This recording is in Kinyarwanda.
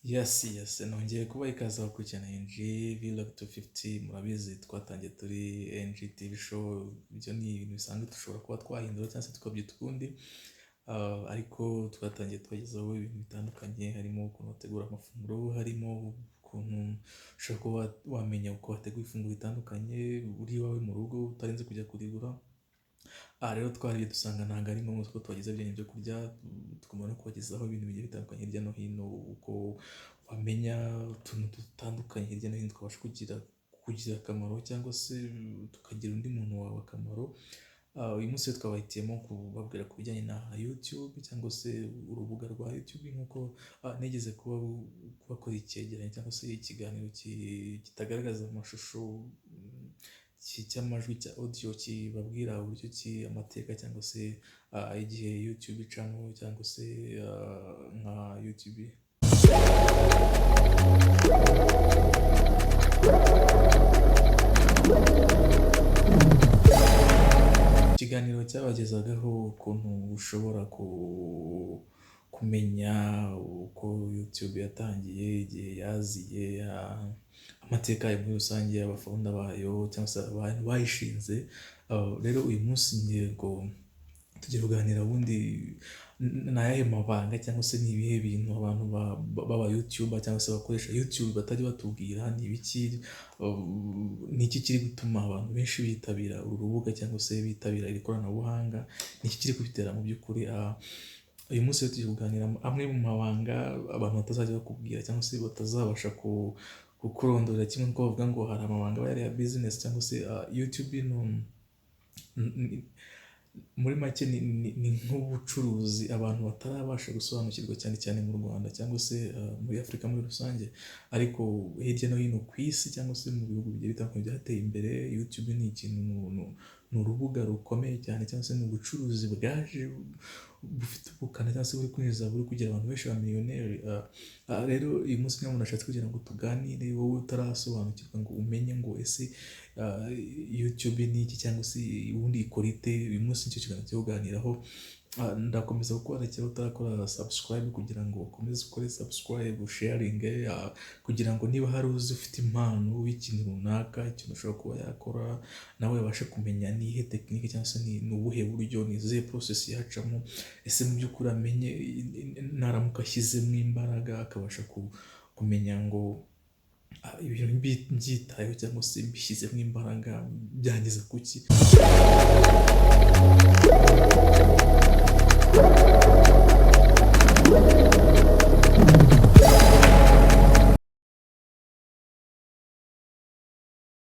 Yes, nongeye kuba ikaze abakurikirana NG Vlog 250. Murabizi twatangiye turi NG TV show. Ibyo ni ibintu bisanzwe dushobora kuba twahindura cyangwa se tukabyita ukundi. Ariko twatangiye twagezaho ibintu bitandukanye, harimo ukuntu wategura amafunguro, harimo ukuntu ushobora kuba wamenya uko wategura ifunguro ritandukanye uri iwawe mu rugo utarinze kujya kurigura. Rero twariye dusanga ntabwo ari ngombwa ko twagize ibintu byo kurya, tugomba no kubagezaho ibintu bigiye bitandukanye hirya no hino, uko wamenya utuntu dutandukanye hirya no hino twabasha kugira akamaro cyangwa se tukagira undi muntu wawe akamaro. Uyu munsi rero twabahitiyemo kubabwira ku bijyanye na YouTube cyangwa se urubuga rwa YouTube, nk'uko nigeze kubakora icyegeranyo cyangwa se ikiganiro kitagaragaza amashusho, cy'amajwi cya audio kibabwira uburyo ki amateka cyangwa se igihe YouTube channel cyangwa se nka YouTube. Ikiganiro cyabagezagaho ukuntu ushobora kumenya uko YouTube yatangiye, igihe yaziye, amateka yayo muri rusange, abafounder bayo cyangwa se abantu bayishinze. Rero uyu munsi ngiye ngo tugiye kuganira ubundi ni ayahe mabanga cyangwa se ni ibihe bintu abantu baba YouTuber cyangwa se bakoresha YouTube batajya batubwira, ni ibiki, ni iki kiri gutuma abantu benshi bitabira uru rubuga cyangwa se bitabira iri koranabuhanga, ni iki kiri kubitera mu by'ukuri. Uyu munsi rero tugiye kuganira amwe mu mabanga abantu batazajya bakubwira cyangwa se batazabasha kukurondorera, kimwe n'uko bavuga ngo hari amabanga aba ya business cyangwa se YouTube muri make ni nk'ubucuruzi abantu batarabasha gusobanukirwa cyane cyane mu Rwanda cyangwa se muri Afurika muri rusange, ariko hirya no hino ku isi cyangwa se mu bihugu bigiye bitandukanye byateye imbere, YouTube ni ikintu, ni urubuga rukomeye cyane cyangwa se ni ubucuruzi bwaje bufite ubukana cyangwa se buri kwinjiza, buri kugira abantu benshi ba miliyoneri. Rero uyu munsi niyo umuntu ashatse kugira ngo tuganire, wowe utarasobanukirwa ngo umenye ngo ese YouTube ni iki cyangwa se ubundi ikora ite, uyu munsi nicyo kiganiro cyo kuganiraho. Ndakomeza gukora cyangwa utarakora subscribe kugira ngo ukomeze ukore subscribe, sharing, kugira ngo niba hari uzi ufite impano w'ikintu runaka, ikintu ushobora kuba yakora nawe abashe kumenya ni ihe tekinike cyangwa se ni ubuhe buryo, ni izihe process yacamo, ese mu by'ukuri amenye naramuka ashyizemo imbaraga akabasha kumenya ngo ibintu mbyitayeho cyangwa se mbishyizemo imbaraga byangiza kuki.